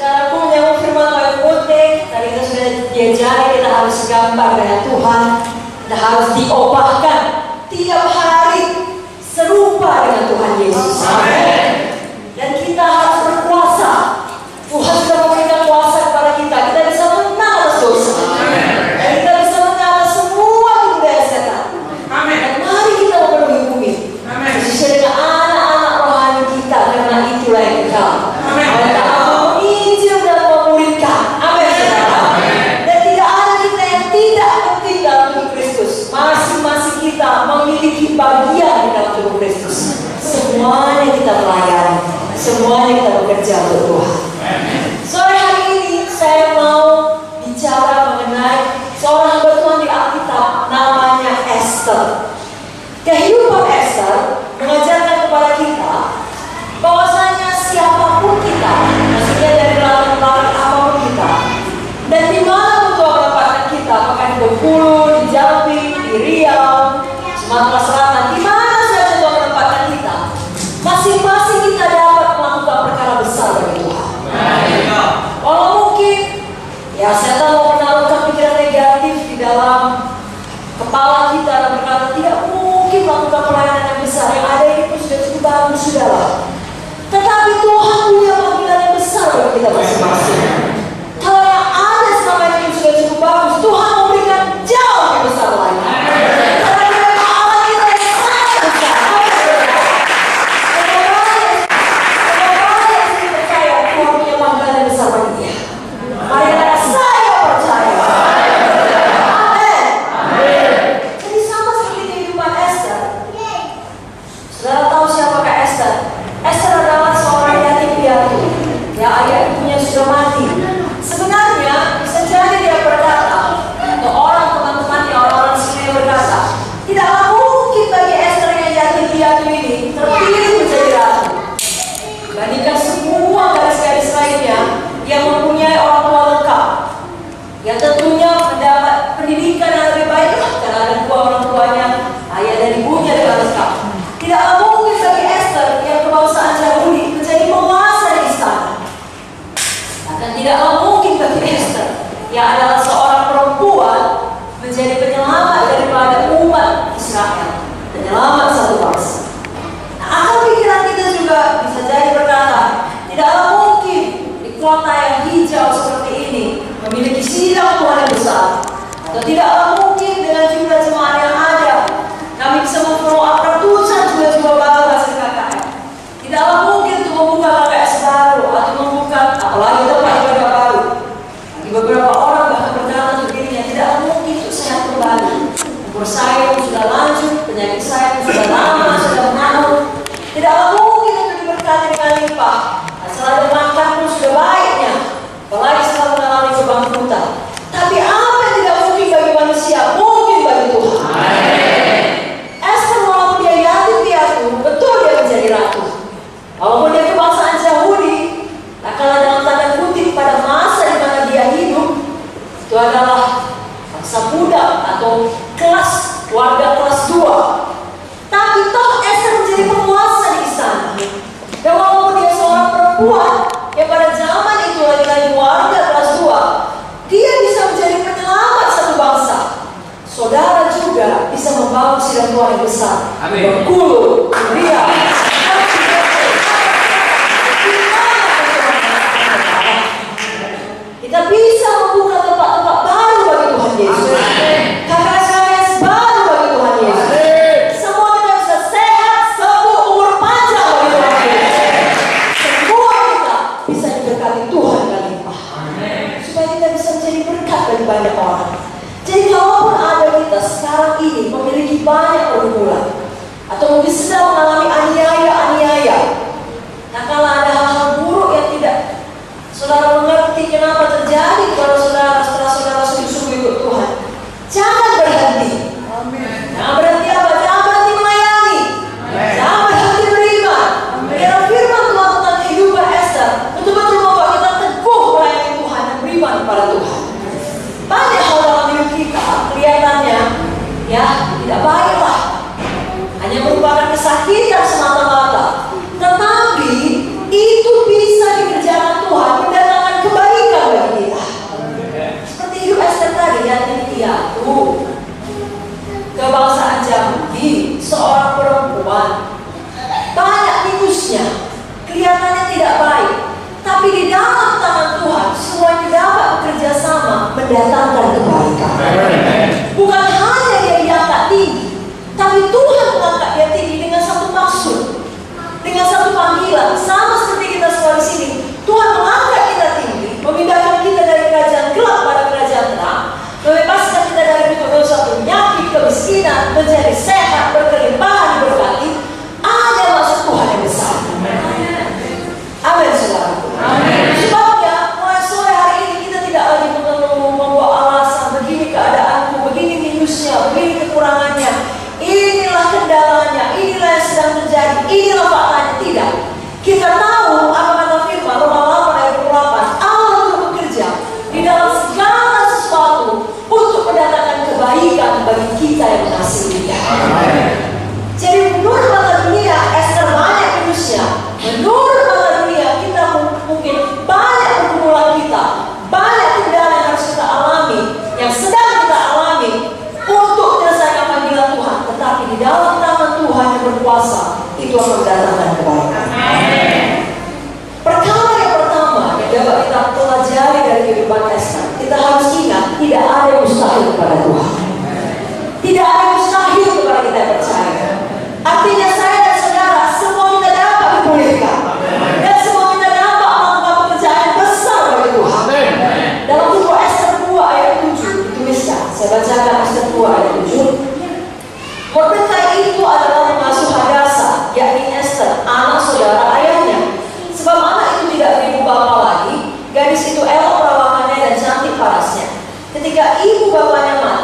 Saudaraku, yang firman Tuhan putih, tadi kita sudah diajari kita harus gambar dengan Tuhan. Kita harus diubahkan tiap hari serupa dengan Tuhan Yesus. Amin. Dan kita harus berkuasa. Tuhan sudah memberikan kuasa kepada kita. Kita bisa menang atas dosa. Amin. Dan kita bisa menang atas semua budaya setan. Amin. Dan mari kita memenuhi bumi sesuai dengan anak-anak rohani kita, karena itulah yang kekal. Amin. Menginjil dan memulihkan. Amin. Dan tidak ada kita yang tidak penting dalam tubuh Kristus. Masing-masing kita memiliki bagian di dalam tubuh Kristus. Semuanya kita melayani, semuanya kita bekerja untuk Tuhan. Sore hari ini saya mau bicara mengenai seorang hamba Tuhan di Alkitab namanya Esther. Kehidupan Esther mengajarkan kepada kita bahwasanya siapapun kita, maksudnya dari latar apapun kita, dan di mana Tuhan menempatkan kita, apakah di Bengkulu, di Jambi, di Riau, Sumatera Selatan, di mana saja Tuhan menempatkan kita, masing-masing kita dapat melakukan perkara besar bagi Tuhan. Kalau mungkin ya setan mau menaruhkan pikiran negatif di dalam kepala kita dan berkata tidak mungkin melakukan pelayanan yang besar, yang ada ini pun sudah cukup bagus, sudahlah. Tetapi Tuhan punya panggilan yang besar bagi kita masing-masing. Kalau yang ada selama ini sudah cukup bagus, Tuhan memberikan jauh lebih besar lagi. Karena memang Allah kita yang sangat besar. Tuhan punya panggilan yang besar bagi dia. Mari kata saya percaya. Amin. Jadi sama seperti kehidupan Esther. Saudara tahu siapakah Esther? Esther adalah seorang yatim piatu. Ya, ayah ibunya sudah mati. Sebenarnya bisa jadi dia berkata, atau teman-temannya, orang-orang sini berkata, tidaklah mungkin bagi Esther yang yatim piatu ini terpilih menjadi ratu. Bandingkan semua gadis-gadis lainnya yang mempunyai orang tua lengkap, yang tentunya mendapat pendidikan yang lebih baik karena ada dua orang tuanya, ayah dan ibunya dengan lengkap. Tidaklah mungkin bagi Esther yang kebangsaan Yahudi menjadi penguasa di istana. Dan tidaklah mungkin bagi Esther yang adalah seorang perempuan menjadi penyelamat daripada umat Israel, penyelamat satu bangsa. Nah, akal pikiran kita juga bisa jadi berkata, tidaklah mungkin di kota yang hijau seperti ini memiliki sidang Tuhan yang besar, atau tidaklah mungkin dengan jumlah jemaat yang ada kami bisa memfollow up ratusan jiwa-jiwa baru hasil KKR. Tidaklah mungkin untuk membuka KKS baru atau membuka apalagi tempat ibadah baru. Bagi beberapa orang bahkan berkata untuk dirinya, tidaklah mungkin untuk sehat kembali. Umur saya pun sudah lanjut, penyakit saya pun sudah lama, sudah menahun. Tidaklah mungkin untuk diberkati dengan limpah. Asal ada makan pun sudah baiknya, apalagi setelah mengalami kebangkrutan. Tapi apa yang tidak mungkin bagi manusia, mungkin bagi Tuhan. Esther walaupun dia yatim piatu, betul dia menjadi ratu. Walaupun dia kebangsaan Yahudi, tak kalah dalam tanda kutip pada masa di mana dia hidup, itu adalah bangsa budak atau warga kelas 2. Tapi toh Esther menjadi penguasa di istana. Dan walaupun dia seorang perempuan yang pada zaman itu lagi warga kelas 2, dia bisa menjadi penyelamat satu bangsa. Saudara juga bisa membangun sidang Tuhan yang besar. Amin. Bengkulu, Riau. Kita bisa membuka tempat-tempat baru bagi Tuhan Yesus. KKS baru bagi Tuhan Yesus. Semua kita bisa sehat, sembuh, umur panjang bagi Tuhan Yesus. Semua kita bisa diberkati Tuhan dengan limpah. Supaya kita bisa menjadi berkat bagi banyak orang. Jadi kalaupun ada kita sekarang ini memiliki banyak pergumulan, atau mungkin sedang mengalami aniaya, nah kalau ada hal-hal buruk yang tidak saudara mengerti kenapa terjadi kepada saudara setelah saudara sungguh-sungguh ikut Tuhan, jangan berhenti. Jangan berhenti apa? Jangan berhenti melayani. Jangan berhenti beriman. Karena firman Tuhan tentang kehidupan Esther betul-betul membuat kita teguh melayani Tuhan dan beriman kepada Tuhan. Banyak hal dalam hidup kita kelihatannya ya tidak baiklah, hanya merupakan kesakitan mendatangkan kebaikan. Bukan hanya dia diangkat tinggi, tapi Tuhan mengangkat dia tinggi dengan satu maksud, dengan satu panggilan. Sama seperti kita semua di sini, Tuhan mengangkat kita tinggi, memindahkan kita dari kerajaan gelap pada kerajaan terang, membebaskan kita dari bentuk dosa, penyakit, kemiskinan, menjadi sehat, berkelimpahan, berkati. Ada maksud Tuhan yang besar. Amin, saudara. Sebabnya mulai sore hari ini kita tidak lagi mengeluh, membawa alasan, begini keadaanku, begini minusnya, begini kekurangannya, inilah kendalanya, inilah yang sedang terjadi, inilah faktanya. Tidak. Kita tahu apa kata firman Roma 8 ayat 28. Allah itu bekerja di dalam segala sesuatu untuk mendatangkan kebaikan bagi kita yang mengasihi Dia. Jadi menurut mata dunia, Esther banyak minusnya. Menurut mata dunia, kita mungkin banyak pergumulan kita, banyak kendala yang harus kita alami, yang sedang kita alami untuk menyelesaikan panggilan Tuhan. Tetapi di dalam nama Tuhan yang berkuasa, itu akan mendatangkan kebaikan. Perkara yang pertama yang dapat kita pelajari dari kehidupan Esther, kita harus ingat, tidak ada yang mustahil kepada Tuhan. Tidak ada yang mustahil kepada kita yang percaya. Artinya saya dan saudara, semua kita dapat dipulihkan, dan semua kita dapat melakukan pekerjaan besar bagi Tuhan. Dalam buku Esther 2 ayat 7 dituliskan, saya bacakan Esther 2 ayat 7. Mordekai itu adalah pengasuh Hadasa, yakni Esther, anak saudara ayahnya. Sebab anak itu tidak beribu bapa lagi, gadis itu elok perawakannya dan cantik parasnya. Ketika ibu bapaknya mati,